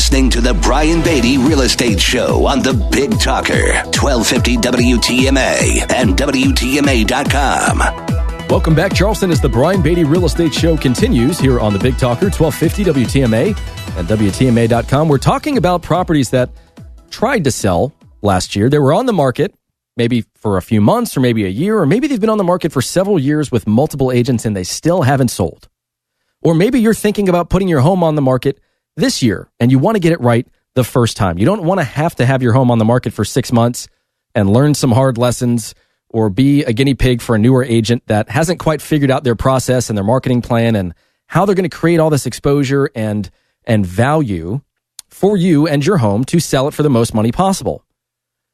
listening to the Brian Beatty Real Estate Show on the Big Talker, 1250 WTMA and WTMA.com. Welcome back, Charleston, as the Brian Beatty Real Estate Show continues here on the Big Talker, 1250 WTMA and WTMA.com. We're talking about properties that tried to sell last year. They were on the market maybe for a few months or maybe a year, or maybe they've been on the market for several years with multiple agents and they still haven't sold. Or maybe you're thinking about putting your home on the market this year and you want to get it right the first time. You don't want to have your home on the market for 6 months and learn some hard lessons or be a guinea pig for a newer agent that hasn't quite figured out their process and their marketing plan and how they're going to create all this exposure and value for you and your home to sell it for the most money possible.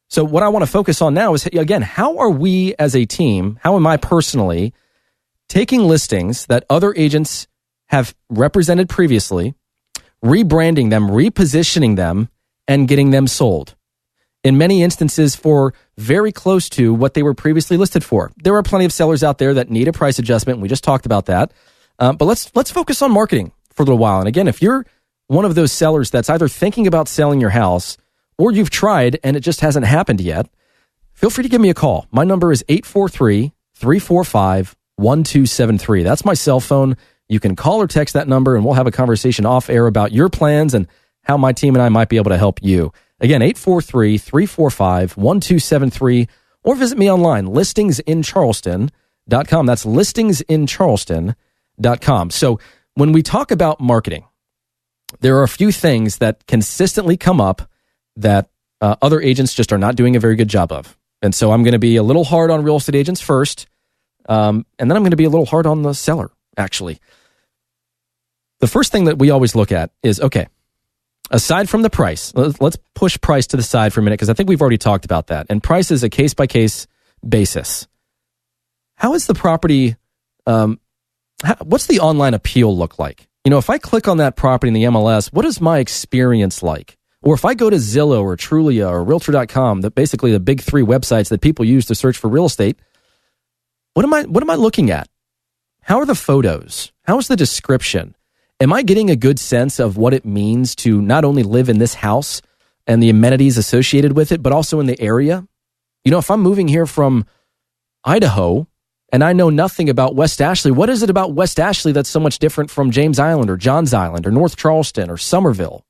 So what I want to focus on now is, again, how are we as a team, how am I personally taking listings that other agents have represented previously, rebranding them, repositioning them, and getting them sold? In many instances for very close to what they were previously listed for. There are plenty of sellers out there that need a price adjustment. We just talked about that. But let's focus on marketing for a little while. And again, if you're one of those sellers that's either thinking about selling your house or you've tried and it just hasn't happened yet, feel free to give me a call. My number is 843-345-1273. That's my cell phone. You can call or text that number and we'll have a conversation off air about your plans and how my team and I might be able to help you. Again, 843-345-1273, or visit me online, listingsincharleston.com. That's listingsincharleston.com. So when we talk about marketing, there are a few things that consistently come up that other agents just are not doing a very good job of. And so I'm going to be a little hard on real estate agents first, and then I'm going to be a little hard on the seller, actually. The first thing that we always look at is, okay, aside from the price, let's push price to the side for a minute because I think we've already talked about that. And price is a case-by-case basis. How is the property, what's the online appeal look like? You know, if I click on that property in the MLS, what is my experience like? Or if I go to Zillow or Trulia or Realtor.com, basically the big three websites that people use to search for real estate, what am I looking at? How are the photos? How is the description? Am I getting a good sense of what it means to not only live in this house and the amenities associated with it, but also in the area? You know, if I'm moving here from Idaho and I know nothing about West Ashley, what is it about West Ashley that's so much different from James Island or Johns Island or North Charleston or Somerville?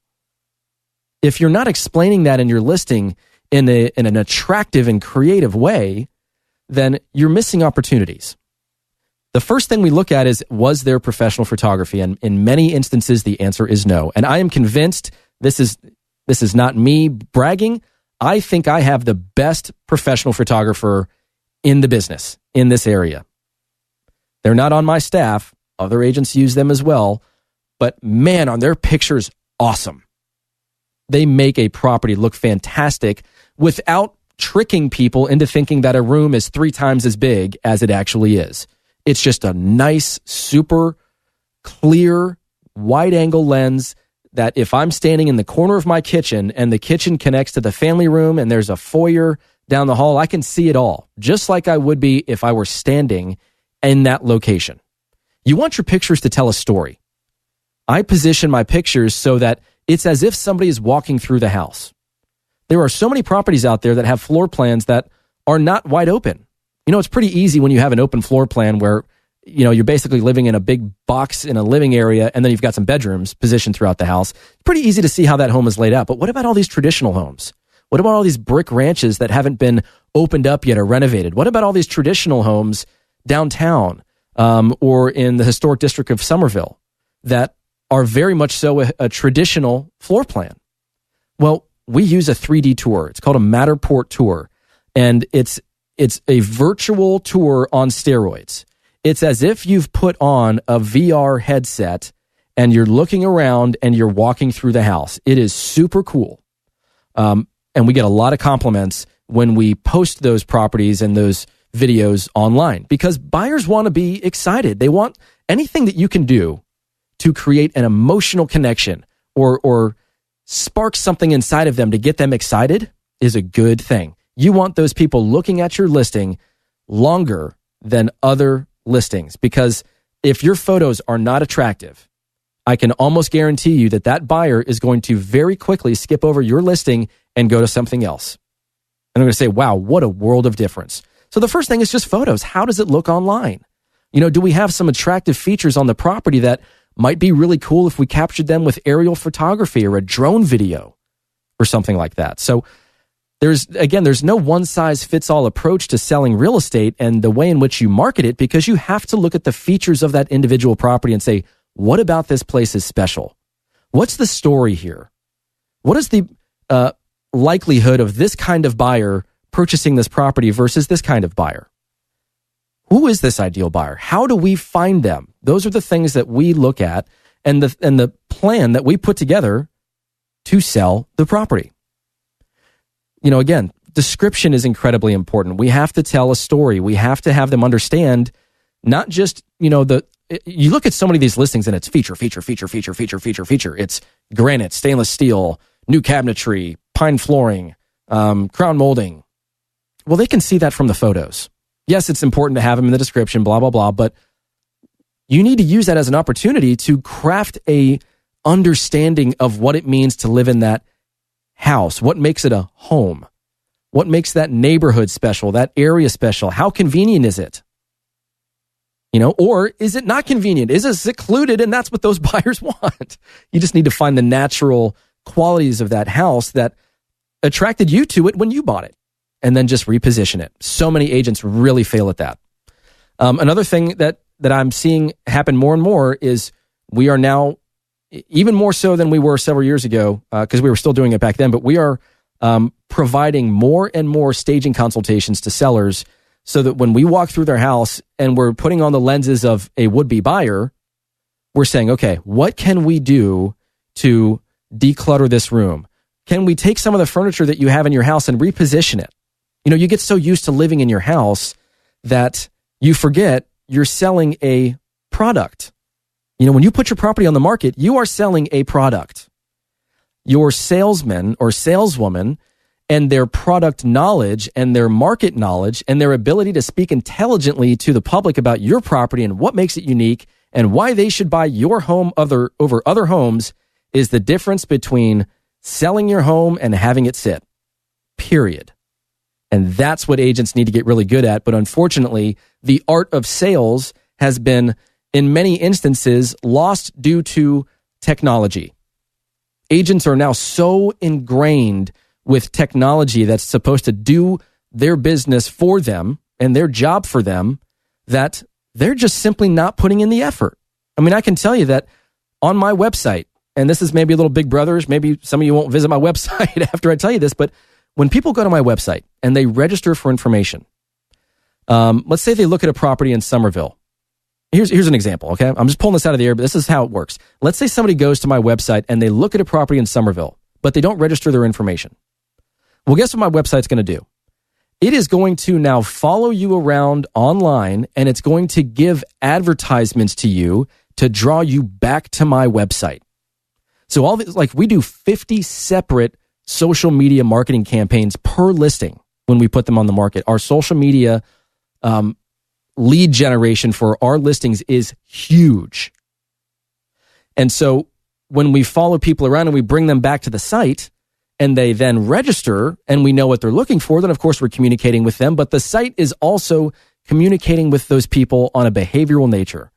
If you're not explaining that in your listing in an attractive and creative way, then you're missing opportunities. The first thing we look at is, was there professional photography? And in many instances, the answer is no. And I am convinced this is not me bragging. I think I have the best professional photographer in the business in this area. They're not on my staff. Other agents use them as well. But man, are their pictures awesome. They make a property look fantastic without tricking people into thinking that a room is 3 times as big as it actually is. It's just a nice, super clear, wide-angle lens that if I'm standing in the corner of my kitchen and the kitchen connects to the family room and there's a foyer down the hall, I can see it all, just like I would be if I were standing in that location. You want your pictures to tell a story. I position my pictures so that it's as if somebody is walking through the house. There are so many properties out there that have floor plans that are not wide open. You know, it's pretty easy when you have an open floor plan where, you know, you're basically living in a big box in a living area and then you've got some bedrooms positioned throughout the house. It's pretty easy to see how that home is laid out. But what about all these traditional homes? What about all these brick ranches that haven't been opened up yet or renovated? What about all these traditional homes downtown or in the historic district of Somerville that are very much so a traditional floor plan? Well, we use a 3D tour. It's called a Matterport tour. And it's a virtual tour on steroids. It's as if you've put on a VR headset and you're looking around and you're walking through the house. It is super cool. And we get a lot of compliments when we post those properties and those videos online because buyers want to be excited. They want anything that you can do to create an emotional connection or spark something inside of them to get them excited is a good thing. You want those people looking at your listing longer than other listings because if your photos are not attractive, I can almost guarantee you that that buyer is going to very quickly skip over your listing and go to something else. And I'm going to say, wow, what a world of difference. So the first thing is just photos. How does it look online? Do we have some attractive features on the property that might be really cool if we captured them with aerial photography or a drone video or something like that? So there's no one size fits all approach to selling real estate and the way in which you market it, because you have to look at the features of that individual property and say, what about this place is special? What's the story here? What is the likelihood of this kind of buyer purchasing this property versus this kind of buyer? Who is this ideal buyer? How do we find them? Those are the things that we look at and the plan that we put together to sell the property. Again, description is incredibly important. We have to tell a story. We have to have them understand not just, you look at so many of these listings and it's feature. It's granite, stainless steel, new cabinetry, pine flooring, crown molding. Well, they can see that from the photos. Yes, it's important to have them in the description, blah, blah, blah, but you need to use that as an opportunity to craft a understanding of what it means to live in that house. What makes it a home? What makes that neighborhood special, that area special? How convenient is it? Or is it not convenient? Is it secluded? And that's what those buyers want. You just need to find the natural qualities of that house that attracted you to it when you bought it, and then just reposition it. So many agents really fail at that. Another thing that I'm seeing happen more and more is we are now, even more so than we were several years ago, because we were still doing it back then, but we are providing more and more staging consultations to sellers so that when we walk through their house and we're putting on the lenses of a would-be buyer, we're saying, okay, what can we do to declutter this room? Can we take some of the furniture that you have in your house and reposition it? You get so used to living in your house that you forget you're selling a product. When you put your property on the market, you are selling a product. Your salesman or saleswoman and their product knowledge and their market knowledge and their ability to speak intelligently to the public about your property and what makes it unique and why they should buy your home over other homes is the difference between selling your home and having it sit. Period. And that's what agents need to get really good at. But unfortunately, the art of sales has been, in many instances, lost due to technology. Agents are now so ingrained with technology that's supposed to do their business for them and their job for them that they're just simply not putting in the effort. I can tell you that on my website, and this is maybe a little Big Brothers, maybe some of you won't visit my website after I tell you this, but when people go to my website and they register for information, let's say they look at a property in Somerville. Here's an example, okay? I'm just pulling this out of the air, but this is how it works. Let's say somebody goes to my website and they look at a property in Somerville, but they don't register their information. Well, guess what my website's going to do? It is going to now follow you around online, and it's going to give advertisements to you to draw you back to my website. So all this, we do 50 separate social media marketing campaigns per listing when we put them on the market. Our social media lead generation for our listings is huge. And so when we follow people around and we bring them back to the site and they then register and we know what they're looking for, then of course we're communicating with them. But the site is also communicating with those people on a behavioral nature.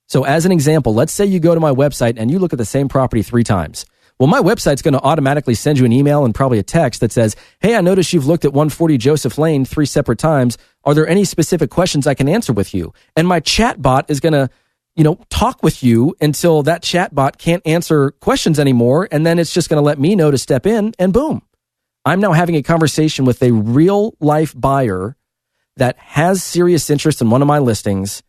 So as an example, let's say you go to my website and you look at the same property 3 times. Well, my website's going to automatically send you an email and probably a text that says, hey, I noticed you've looked at 140 Joseph Lane 3 separate times. Are there any specific questions I can answer with you? And my chat bot is going to, talk with you until that chat bot can't answer questions anymore. And then it's just going to let me know to step in, and boom. I'm now having a conversation with a real life buyer that has serious interest in one of my listings.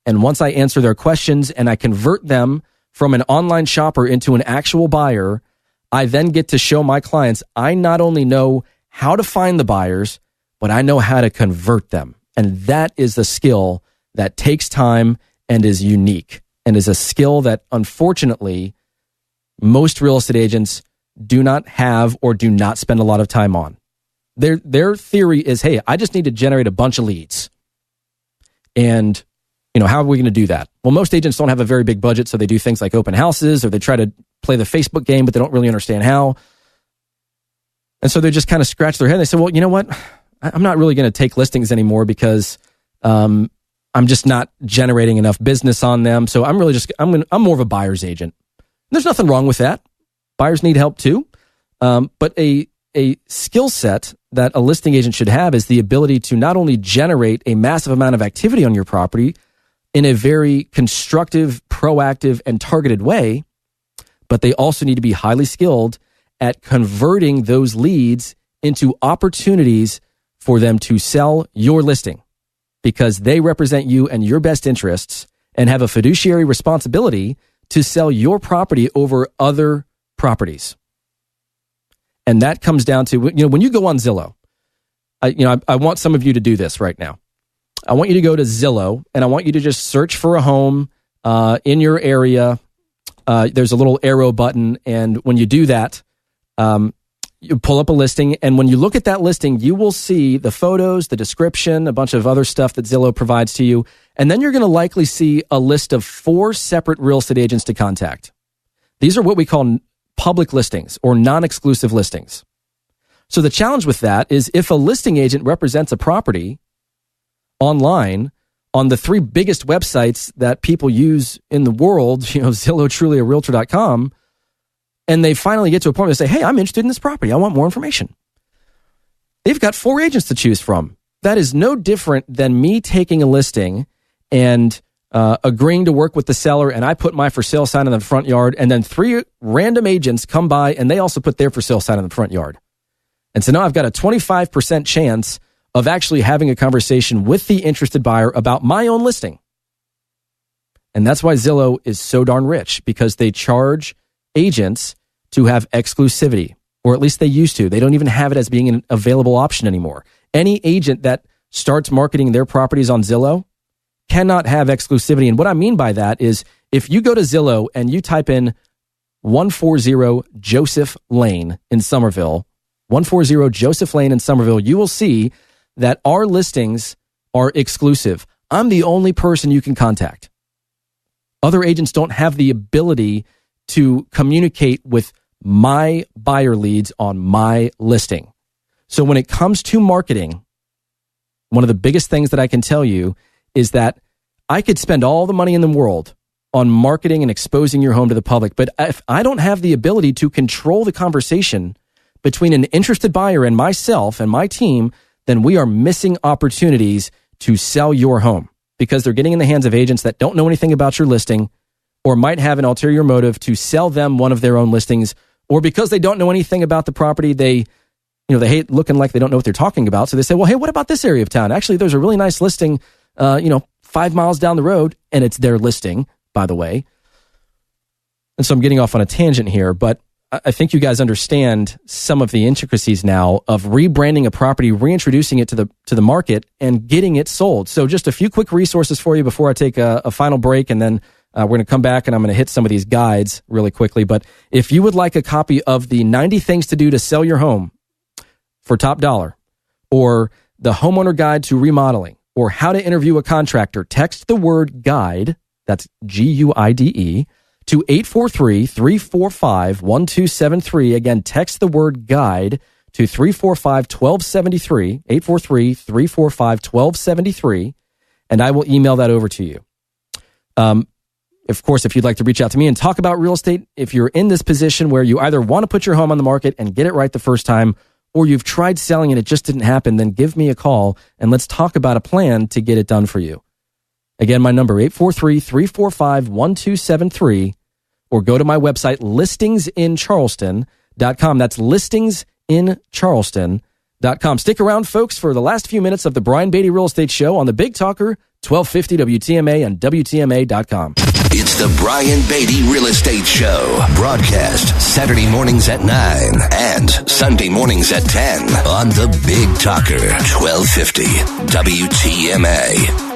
And once I answer their questions and I convert them from an online shopper into an actual buyer, I then get to show my clients I not only know how to find the buyers, but I know how to convert them. And that is the skill that takes time and is unique, and is a skill that unfortunately most real estate agents do not have or do not spend a lot of time on. Their theory is, hey, I just need to generate a bunch of leads. And how are we going to do that? Well, most agents don't have a very big budget, so they do things like open houses, or they try to play the Facebook game, but they don't really understand how. And so they just kind of scratch their head. They say, well, you know what? I'm not really going to take listings anymore because I'm just not generating enough business on them. So I'm more of a buyer's agent. There's nothing wrong with that. Buyers need help too. But a skill set that a listing agent should have is the ability to not only generate a massive amount of activity on your property in a very constructive, proactive, and targeted way, but they also need to be highly skilled at converting those leads into opportunities for them to sell your listing, because they represent you and your best interests and have a fiduciary responsibility to sell your property over other properties. And that comes down to, when you go on Zillow, I want some of you to do this right now. I want you to go to Zillow, and I want you to just search for a home in your area. There's a little arrow button, and when you do that, you pull up a listing, and when you look at that listing, you will see the photos, the description, a bunch of other stuff that Zillow provides to you, and then you're going to likely see a list of 4 separate real estate agents to contact. These are what we call public listings or non-exclusive listings. So the challenge with that is if a listing agent represents a property online on the 3 biggest websites that people use in the world, Zillow, Trulia, Realtor.com, and they finally get to a point where they say, hey, I'm interested in this property. I want more information. They've got 4 agents to choose from. That is no different than me taking a listing and agreeing to work with the seller, and I put my for sale sign in the front yard, and then 3 random agents come by and they also put their for sale sign in the front yard. And so now I've got a 25% chance of actually having a conversation with the interested buyer about my own listing. And that's why Zillow is so darn rich, because they charge agents to have exclusivity, or at least they used to. They don't even have it as being an available option anymore. Any agent that starts marketing their properties on Zillow cannot have exclusivity. And what I mean by that is if you go to Zillow and you type in 140 Joseph Lane in Somerville, 140 Joseph Lane in Somerville, you will see that our listings are exclusive. I'm the only person you can contact. Other agents don't have the ability to communicate with my buyer leads on my listing. So when it comes to marketing, one of the biggest things that I can tell you is that I could spend all the money in the world on marketing and exposing your home to the public, but if I don't have the ability to control the conversation between an interested buyer and myself and my team, then we are missing opportunities to sell your home, because they're getting in the hands of agents that don't know anything about your listing, or might have an ulterior motive to sell them one of their own listings, or because they don't know anything about the property, they hate looking like they don't know what they're talking about. So they say, well, hey, what about this area of town? Actually, there's a really nice listing, 5 miles down the road, and it's their listing, by the way. And so I'm getting off on a tangent here, but I think you guys understand some of the intricacies now of rebranding a property, reintroducing it to the market, and getting it sold. So just a few quick resources for you before I take a final break, and then we're going to come back and I'm going to hit some of these guides really quickly. But if you would like a copy of the 90 Things to Do to Sell Your Home for top dollar, or the Homeowner Guide to Remodeling, or How to Interview a Contractor, text the word GUIDE, that's GUIDE, to 843-345-1273. Again, text the word GUIDE to 345-1273, 843-345-1273, and I will email that over to you. Of course, if you'd like to reach out to me and talk about real estate, if you're in this position where you either want to put your home on the market and get it right the first time, or you've tried selling and it just didn't happen, then give me a call and let's talk about a plan to get it done for you. Again, my number, 843-345-1273, or go to my website, listingsincharleston.com. That's listingsincharleston.com. Stick around, folks, for the last few minutes of the Brian Beatty Real Estate Show on the Big Talker, 1250 WTMA and WTMA.com. It's the Brian Beatty Real Estate Show. Broadcast Saturday mornings at 9 and Sunday mornings at 10 on the Big Talker, 1250 WTMA.